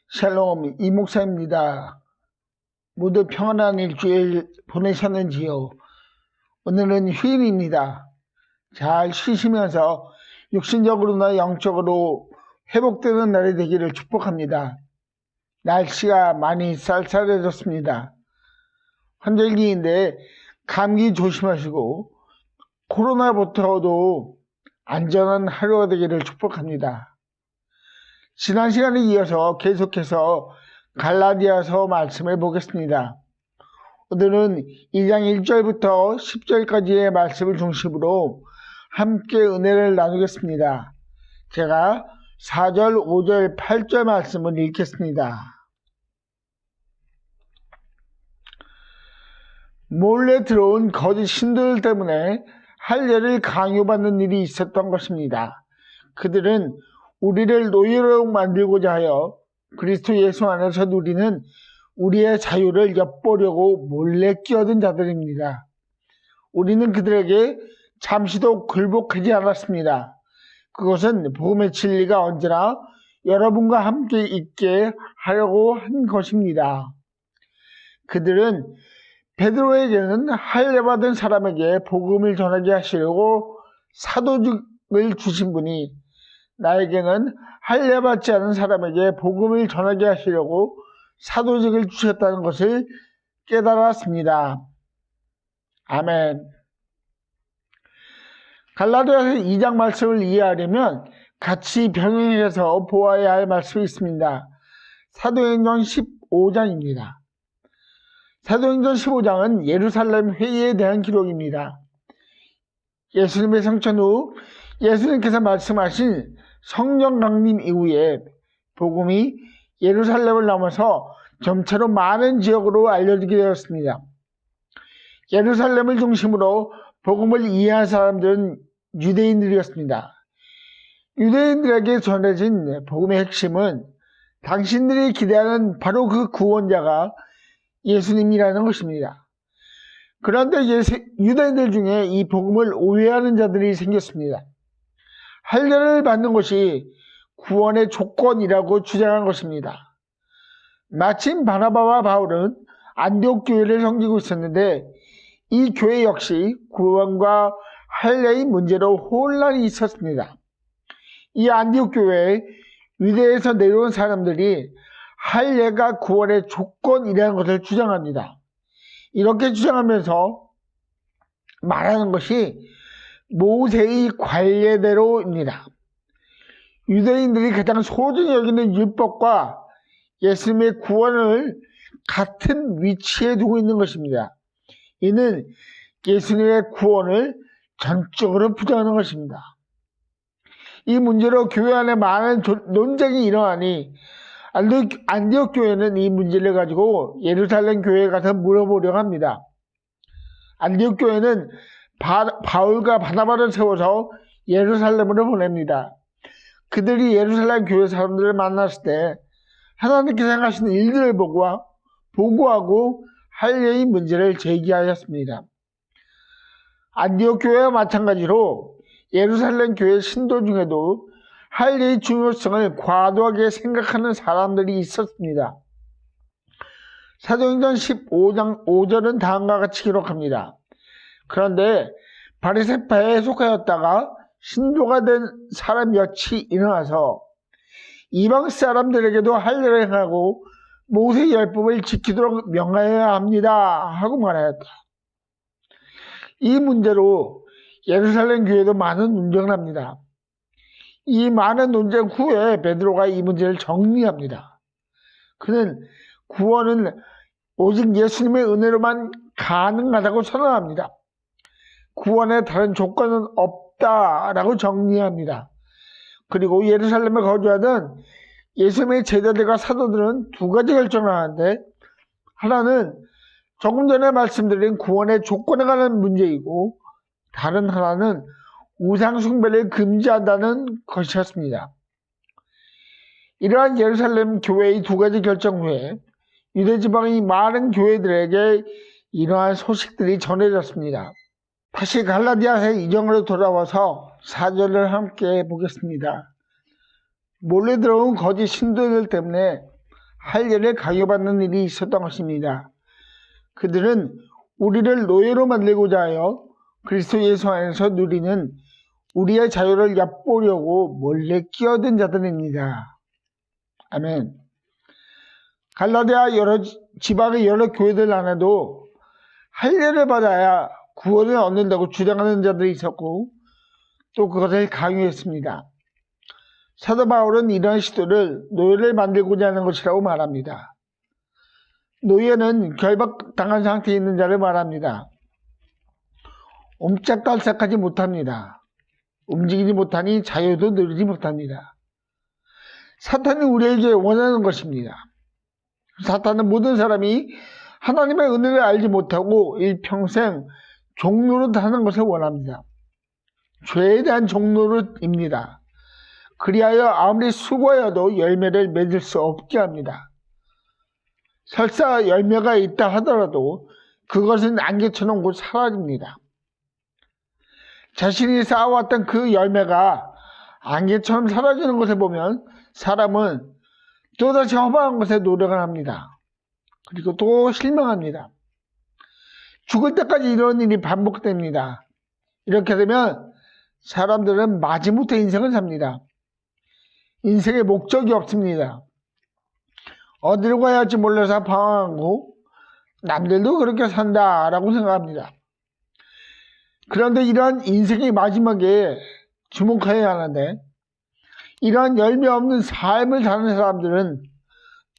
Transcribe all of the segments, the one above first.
샬롬, 이 목사입니다. 모두 평안한 일주일 보내셨는지요? 오늘은 휴일입니다. 잘 쉬시면서 육신적으로나 영적으로 회복되는 날이 되기를 축복합니다. 날씨가 많이 쌀쌀해졌습니다. 환절기인데 감기 조심하시고 코로나부터도 안전한 하루가 되기를 축복합니다. 지난 시간에 이어서 계속해서 갈라디아서 말씀을 보겠습니다. 오늘은 2장 1절부터 10절까지의 말씀을 중심으로 함께 은혜를 나누겠습니다. 제가 4절, 5절, 8절 말씀을 읽겠습니다. 몰래 들어온 거짓 신도들 때문에 할례를 강요받는 일이 있었던 것입니다. 그들은 우리를 노예로 만들고자 하여 그리스도 예수 안에서 누리는 우리의 자유를 엿보려고 몰래 끼어든 자들입니다. 우리는 그들에게 잠시도 굴복하지 않았습니다. 그것은 복음의 진리가 언제나 여러분과 함께 있게 하려고 한 것입니다. 그들은 베드로에게는 할례받은 사람에게 복음을 전하게 하시려고 사도직을 주신 분이 나에게는 할례받지 않은 사람에게 복음을 전하게 하시려고 사도직을 주셨다는 것을 깨달았습니다. 아멘. 갈라디아서 2장 말씀을 이해하려면 같이 병행해서 보아야 할 말씀이 있습니다. 사도행전 15장입니다. 사도행전 15장은 예루살렘 회의에 대한 기록입니다. 예수님의 성천 후 예수님께서 말씀하신 성령 강림 이후에 복음이 예루살렘을 넘어서 점차로 많은 지역으로 알려지게 되었습니다. 예루살렘을 중심으로 복음을 이해한 사람들은 유대인들이었습니다. 유대인들에게 전해진 복음의 핵심은 당신들이 기대하는 바로 그 구원자가 예수님이라는 것입니다. 그런데 유대인들 중에 이 복음을 오해하는 자들이 생겼습니다. 할례를 받는 것이 구원의 조건이라고 주장한 것입니다. 마침 바나바와 바울은 안디옥 교회를 섬기고 있었는데 이 교회 역시 구원과 할례의 문제로 혼란이 있었습니다. 이 안디옥 교회에 유대에서 내려온 사람들이 할례가 구원의 조건이라는 것을 주장합니다. 이렇게 주장하면서 말하는 것이 모세의 관례대로입니다. 유대인들이 가장 소중히 여기는 율법과 예수님의 구원을 같은 위치에 두고 있는 것입니다. 이는 예수님의 구원을 전적으로 부정하는 것입니다. 이 문제로 교회 안에 많은 논쟁이 일어나니 안디옥 교회는 이 문제를 가지고 예루살렘 교회에 가서 물어보려고 합니다. 안디옥 교회는 바울과 바나바를 세워서 예루살렘으로 보냅니다. 그들이 예루살렘 교회 사람들을 만났을 때 하나님께서 행하시는 일들을 보고하고 할례의 문제를 제기하였습니다. 안디옥 교회와 마찬가지로 예루살렘 교회 신도 중에도 할례의 중요성을 과도하게 생각하는 사람들이 있었습니다. 사도행전 15장 5절은 다음과 같이 기록합니다. 그런데 바리새파에 속하였다가 신도가 된 사람 몇이 일어나서 이방 사람들에게도 할례를 행하고 모세 율법을 지키도록 명하여야 합니다 하고 말하였다. 이 문제로 예루살렘 교회도 많은 논쟁을 합니다. 이 많은 논쟁 후에 베드로가 이 문제를 정리합니다. 그는 구원은 오직 예수님의 은혜로만 가능하다고 선언합니다. 구원에 다른 조건은 없다라고 정리합니다. 그리고 예루살렘에 거주하던 예수님의 제자들과 사도들은 두 가지 결정을 하는데, 하나는 조금 전에 말씀드린 구원의 조건에 관한 문제이고, 다른 하나는 우상 숭배를 금지한다는 것이었습니다. 이러한 예루살렘 교회의 두 가지 결정 후에 유대 지방의 많은 교회들에게 이러한 소식들이 전해졌습니다. 다시 갈라디아서 2장으로 돌아와서 4절을 함께 보겠습니다. 몰래 들어온 거짓 신도들 때문에 할례를 강요받는 일이 있었던 것입니다. 그들은 우리를 노예로 만들고자 하여 그리스도 예수 안에서 누리는 우리의 자유를 얕보려고 몰래 끼어든 자들입니다. 아멘. 갈라디아 지방의 여러 교회들 안에도 할례를 받아야 구원을 얻는다고 주장하는 자들이 있었고 또 그것을 강요했습니다. 사도 바울은 이러한 시도를 노예를 만들고자 하는 것이라고 말합니다. 노예는 결박당한 상태에 있는 자를 말합니다. 옴짝달싹하지 못합니다. 움직이지 못하니 자유도 누리지 못합니다. 사탄이 우리에게 원하는 것입니다. 사탄은 모든 사람이 하나님의 은혜를 알지 못하고 일평생 종노릇 하는 것을 원합니다. 죄에 대한 종노릇입니다. 그리하여 아무리 수고하여도 열매를 맺을 수 없게 합니다. 설사 열매가 있다 하더라도 그것은 안개처럼 곧 사라집니다. 자신이 쌓아왔던 그 열매가 안개처럼 사라지는 것을 보면 사람은 또다시 허망한 것에 노력을 합니다. 그리고 또 실망합니다. 죽을 때까지 이런 일이 반복됩니다. 이렇게 되면 사람들은 마지못해 인생을 삽니다. 인생의 목적이 없습니다. 어디로 가야 할지 몰라서 방황하고 남들도 그렇게 산다라고 생각합니다. 그런데 이러한 인생의 마지막에 주목해야 하는데 이러한 열매 없는 삶을 사는 사람들은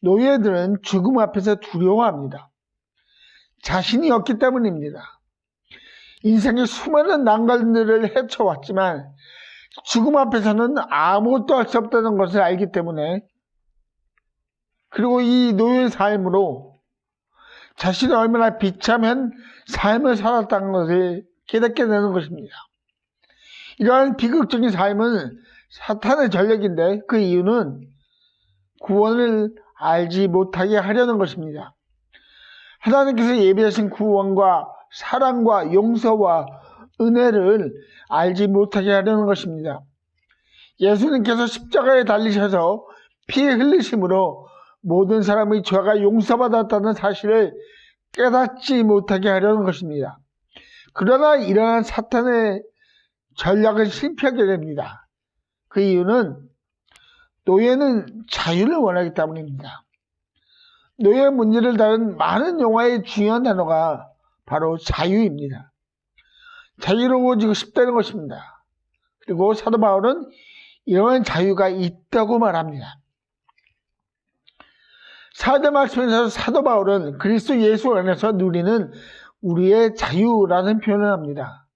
노예들은 죽음 앞에서 두려워합니다. 자신이 없기 때문입니다. 인생의 수많은 난관들을 헤쳐왔지만 죽음 앞에서는 아무것도 할 수 없다는 것을 알기 때문에 그리고 이 노예 삶으로 자신이 얼마나 비참한 삶을 살았다는 것을 깨닫게 되는 것입니다. 이러한 비극적인 삶은 사탄의 전략인데 그 이유는 구원을 알지 못하게 하려는 것입니다. 하나님께서 예비하신 구원과 사랑과 용서와 은혜를 알지 못하게 하려는 것입니다. 예수님께서 십자가에 달리셔서 피 흘리심으로 모든 사람의 죄가 용서받았다는 사실을 깨닫지 못하게 하려는 것입니다. 그러나 이러한 사탄의 전략은 실패하게 됩니다. 그 이유는 노예는 자유를 원하기 때문입니다. 노예 문제를 다룬 많은 영화의 중요한 단어가 바로 자유입니다. 자유로워지고 싶다는 것입니다. 그리고 사도 바울은 이러한 자유가 있다고 말합니다. 4절 말씀에서 사도 바울은 그리스도 예수 안에서 누리는 우리의 자유라는 표현을 합니다.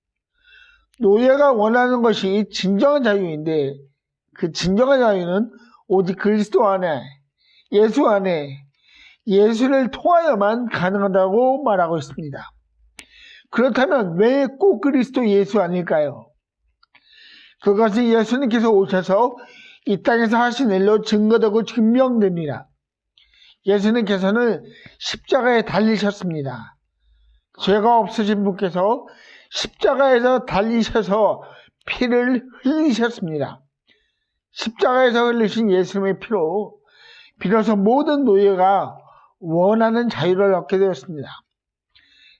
노예가 원하는 것이 진정한 자유인데 그 진정한 자유는 오직 그리스도 안에, 예수 안에, 예수를 통하여만 가능하다고 말하고 있습니다. 그렇다면 왜 꼭 그리스도 예수 아닐까요? 그것은 예수님께서 오셔서 이 땅에서 하신 일로 증거되고 증명됩니다. 예수님께서는 십자가에 달리셨습니다. 죄가 없으신 분께서 십자가에서 달리셔서 피를 흘리셨습니다. 십자가에서 흘리신 예수님의 피로 비로소 모든 노예가 원하는 자유를 얻게 되었습니다.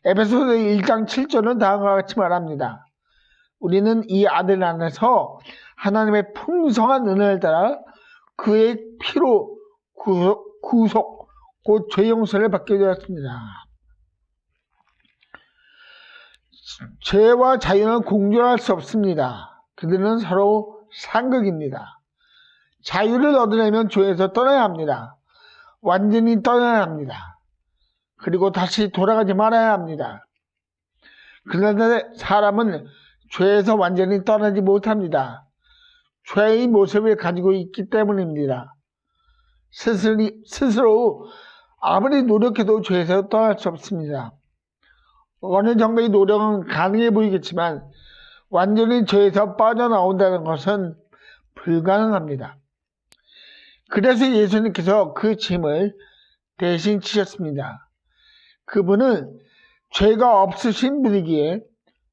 에베소서 1장 7절은 다음과 같이 말합니다. 우리는 이 아들 안에서 하나님의 풍성한 은혜를 따라 그의 피로 구속, 곧 죄 용서를 받게 되었습니다. 죄와 자유는 공존할 수 없습니다. 그들은 서로 상극입니다. 자유를 얻으려면 죄에서 떠나야 합니다. 완전히 떠나야 합니다. 그리고 다시 돌아가지 말아야 합니다. 그런데 사람은 죄에서 완전히 떠나지 못합니다. 죄의 모습을 가지고 있기 때문입니다. 스스로 아무리 노력해도 죄에서 떠날 수 없습니다. 어느 정도의 노력은 가능해 보이겠지만 완전히 죄에서 빠져나온다는 것은 불가능합니다. 그래서 예수님께서 그 짐을 대신 지셨습니다. 그분은 죄가 없으신 분이기에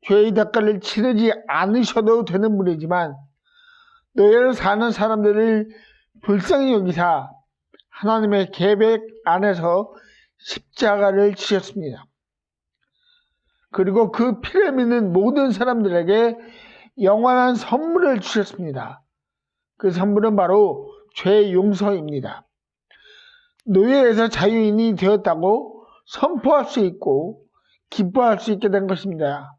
죄의 대가를 치르지 않으셔도 되는 분이지만 노예로 사는 사람들을 불쌍히 여기사 하나님의 계획 안에서 십자가를 지셨습니다. 그리고 그 피를 믿는 모든 사람들에게 영원한 선물을 주셨습니다. 그 선물은 바로 죄의 용서입니다. 노예에서 자유인이 되었다고 선포할 수 있고 기뻐할 수 있게 된 것입니다.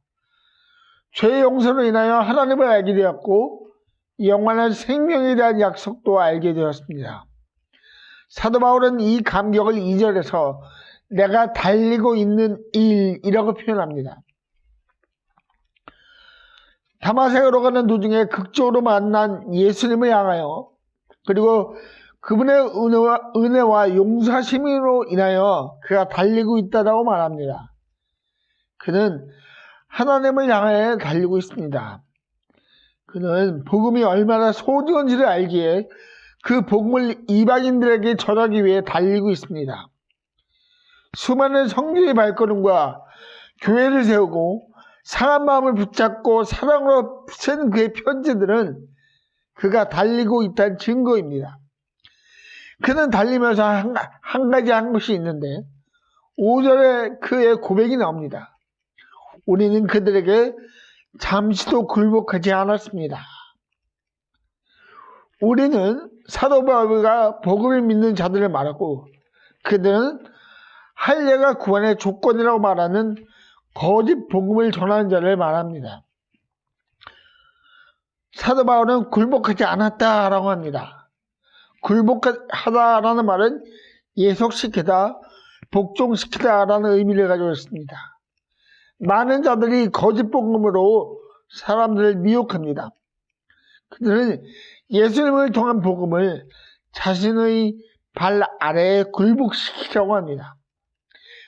죄의 용서로 인하여 하나님을 알게 되었고 영원한 생명에 대한 약속도 알게 되었습니다. 사도 바울은 이 감격을 2절에서 내가 달리고 있는 일이라고 표현합니다. 다마색으로 가는 도중에 극적으로 만난 예수님을 향하여 그리고 그분의 은혜와 용서하심으로 인하여 그가 달리고 있다고 말합니다. 그는 하나님을 향해 달리고 있습니다. 그는 복음이 얼마나 소중한지를 알기에 그 복음을 이방인들에게 전하기 위해 달리고 있습니다. 수많은 성교의 발걸음과 교회를 세우고 상한 마음을 붙잡고 사랑으로 쓴 그의 편지들은 그가 달리고 있다는 증거입니다. 그는 달리면서 한 가지 한 것이 있는데 5절에 그의 고백이 나옵니다. 우리는 그들에게 잠시도 굴복하지 않았습니다. 우리는 사도 바울가 복음을 믿는 자들을 말하고 그들은 할례가 구원의 조건이라고 말하는 거짓 복음을 전하는 자를 말합니다. 사도 바울은 굴복하지 않았다라고 합니다. 굴복하다라는 말은 예속시키다, 복종시키다라는 의미를 가지고 있습니다. 많은 자들이 거짓 복음으로 사람들을 미혹합니다. 그들은 예수님을 통한 복음을 자신의 발 아래에 굴복시키려고 합니다.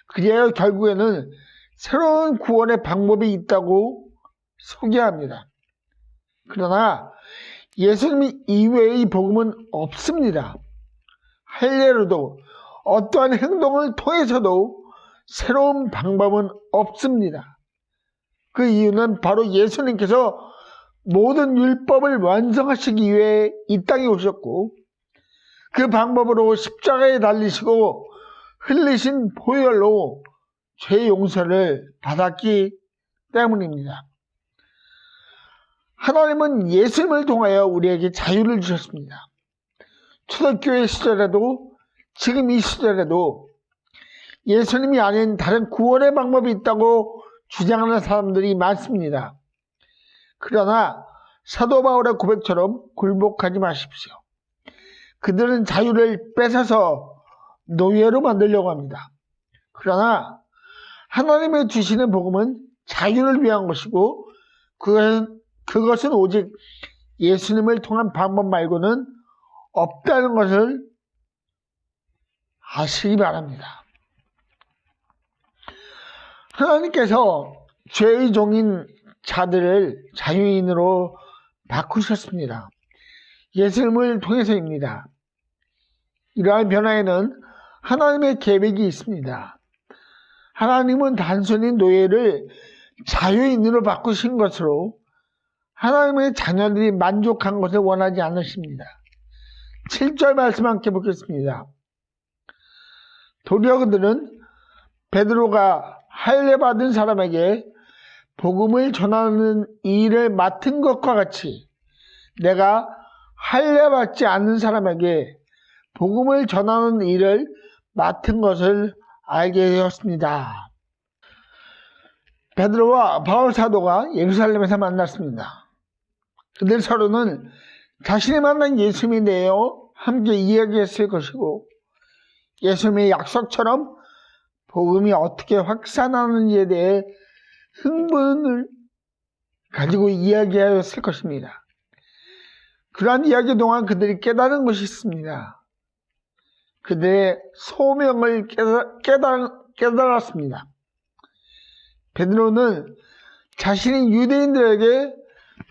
그리하여 결국에는 새로운 구원의 방법이 있다고 소개합니다. 그러나 예수님 이외의 복음은 없습니다. 할례로도 어떠한 행동을 통해서도 새로운 방법은 없습니다. 그 이유는 바로 예수님께서 모든 율법을 완성하시기 위해 이 땅에 오셨고 그 방법으로 십자가에 달리시고 흘리신 보혈로 죄 용서를 받았기 때문입니다. 하나님은 예수님을 통하여 우리에게 자유를 주셨습니다. 초대교회 시절에도 지금 이 시절에도 예수님이 아닌 다른 구원의 방법이 있다고 주장하는 사람들이 많습니다. 그러나 사도 바울의 고백처럼 굴복하지 마십시오. 그들은 자유를 뺏어서 노예로 만들려고 합니다. 그러나 하나님의 주시는 복음은 자유를 위한 것이고 그것은 오직 예수님을 통한 방법 말고는 없다는 것을 아시기 바랍니다. 하나님께서 죄의 종인 자들을 자유인으로 바꾸셨습니다. 예수님을 통해서입니다. 이러한 변화에는 하나님의 계획이 있습니다. 하나님은 단순히 노예를 자유인으로 바꾸신 것으로 하나님의 자녀들이 만족한 것을 원하지 않으십니다. 7절 말씀 함께 보겠습니다. 도리어 그들은 베드로가 할례 받은 사람에게 복음을 전하는 일을 맡은 것과 같이 내가 할례 받지 않는 사람에게 복음을 전하는 일을 맡은 것을 알게 되었습니다. 베드로와 바울 사도가 예루살렘에서 만났습니다. 그들 서로는 자신이 만난 예수님에 대해 함께 이야기했을 것이고 예수님의 약속처럼 복음이 어떻게 확산하는지에 대해 흥분을 가지고 이야기하였을 것입니다. 그러한 이야기 동안 그들이 깨달은 것이 있습니다. 그들의 소명을 깨달았습니다. 베드로는 자신이 유대인들에게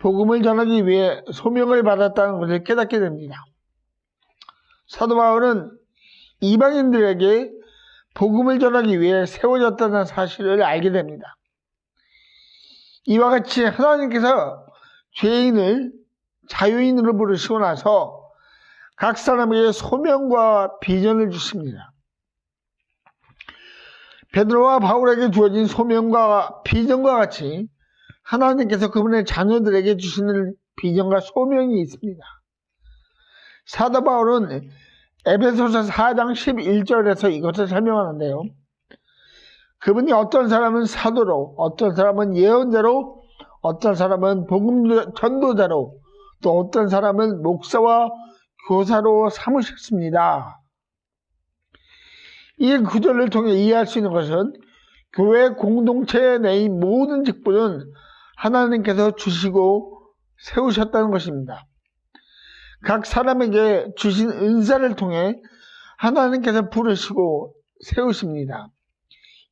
복음을 전하기 위해 소명을 받았다는 것을 깨닫게 됩니다. 사도 바울은 이방인들에게 복음을 전하기 위해 세워졌다는 사실을 알게 됩니다. 이와 같이 하나님께서 죄인을 자유인으로 부르시고 나서 각 사람에게 소명과 비전을 주십니다. 베드로와 바울에게 주어진 소명과 비전과 같이 하나님께서 그분의 자녀들에게 주시는 비전과 소명이 있습니다. 사도 바울은 에베소서 4장 11절에서 이것을 설명하는데요. 그분이 어떤 사람은 사도로, 어떤 사람은 예언자로, 어떤 사람은 복음 전도자로, 또 어떤 사람은 목사와 교사로 삼으셨습니다. 이 구절을 통해 이해할 수 있는 것은 교회 공동체 내의 모든 직분은 하나님께서 주시고 세우셨다는 것입니다. 각 사람에게 주신 은사를 통해 하나님께서 부르시고 세우십니다.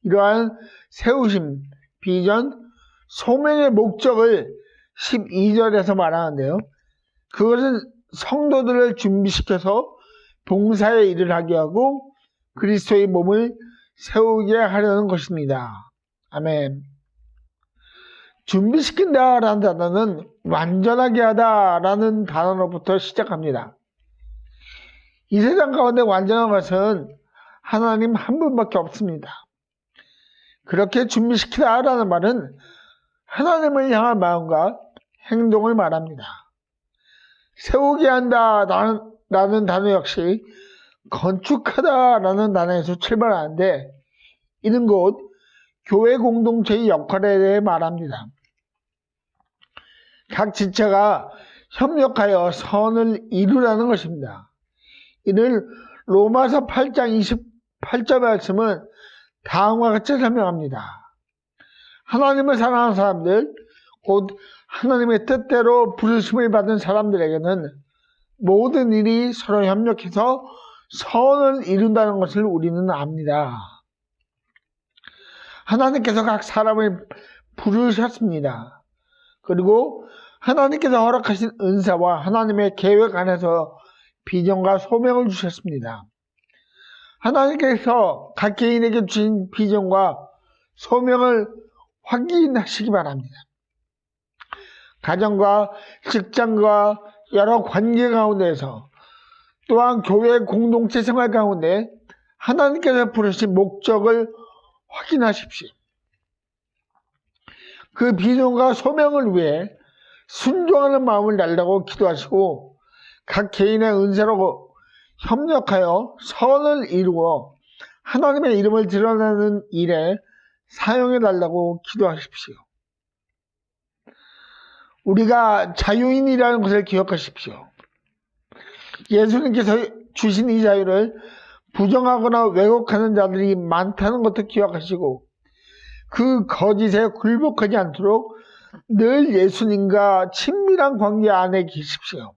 이러한 세우심, 비전, 소명의 목적을 12절에서 말하는데요. 그것은 성도들을 준비시켜서 봉사의 일을 하게 하고 그리스도의 몸을 세우게 하려는 것입니다. 아멘. 준비시킨다라는 단어는 완전하게 하다라는 단어로부터 시작합니다. 이 세상 가운데 완전한 것은 하나님 한 분밖에 없습니다. 그렇게 준비시키다라는 말은 하나님을 향한 마음과 행동을 말합니다. 세우게 한다라는 단어 역시 건축하다라는 단어에서 출발하는데 이는 곧 교회 공동체의 역할에 대해 말합니다. 각 지체가 협력하여 선을 이루라는 것입니다. 이를 로마서 8장 28절 말씀은 다음과 같이 설명합니다. 하나님을 사랑하는 사람들, 곧 하나님의 뜻대로 부르심을 받은 사람들에게는 모든 일이 서로 협력해서 선을 이룬다는 것을 우리는 압니다. 하나님께서 각 사람을 부르셨습니다. 그리고 하나님께서 허락하신 은사와 하나님의 계획 안에서 비전과 소명을 주셨습니다. 하나님께서 각 개인에게 주신 비전과 소명을 확인하시기 바랍니다. 가정과 직장과 여러 관계 가운데에서 또한 교회 공동체 생활 가운데 하나님께서 부르신 목적을 확인하십시오. 그 비전과 소명을 위해 순종하는 마음을 달라고 기도하시고 각 개인의 은사로 협력하여 선을 이루어 하나님의 이름을 드러내는 일에 사용해 달라고 기도하십시오. 우리가 자유인이라는 것을 기억하십시오. 예수님께서 주신 이 자유를 부정하거나 왜곡하는 자들이 많다는 것도 기억하시고 그 거짓에 굴복하지 않도록 늘 예수님과 친밀한 관계 안에 계십시오.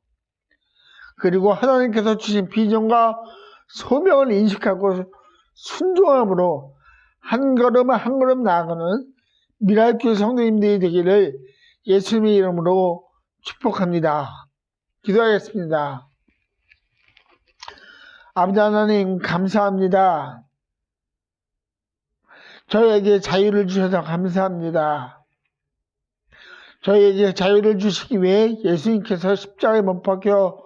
그리고 하나님께서 주신 비전과 소명을 인식하고 순종함으로 한 걸음 한 걸음 나아가는 미랄교회 성도님들이 되기를 예수님의 이름으로 축복합니다. 기도하겠습니다. 아버지 하나님 감사합니다. 저희에게 자유를 주셔서 감사합니다. 저희에게 자유를 주시기 위해 예수님께서 십자가에 못 박혀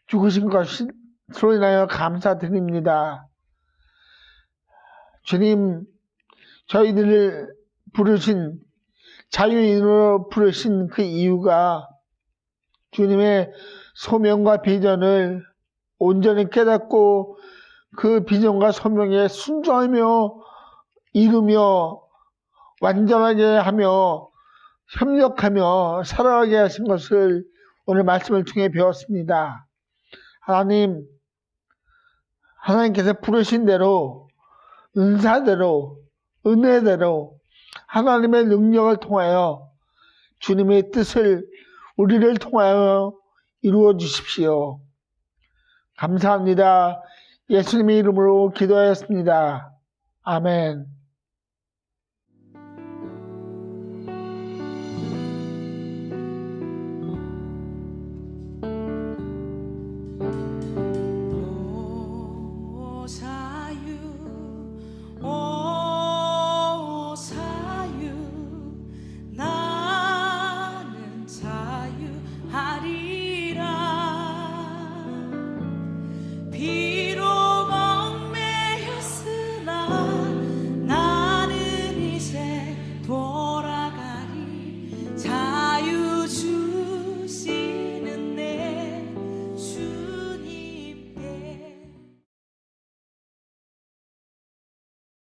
죽으신 것으로 인하여 감사드립니다. 주님, 저희들을 부르신 자유인으로 부르신 그 이유가 주님의 소명과 비전을 온전히 깨닫고 그 비전과 소명에 순종하며 이루며 완전하게 하며 협력하며 살아가게 하신 것을 오늘 말씀을 통해 배웠습니다. 하나님께서 부르신 대로 은사대로 은혜대로 하나님의 능력을 통하여 주님의 뜻을 우리를 통하여 이루어 주십시오. 감사합니다. 예수님의 이름으로 기도하였습니다. 아멘.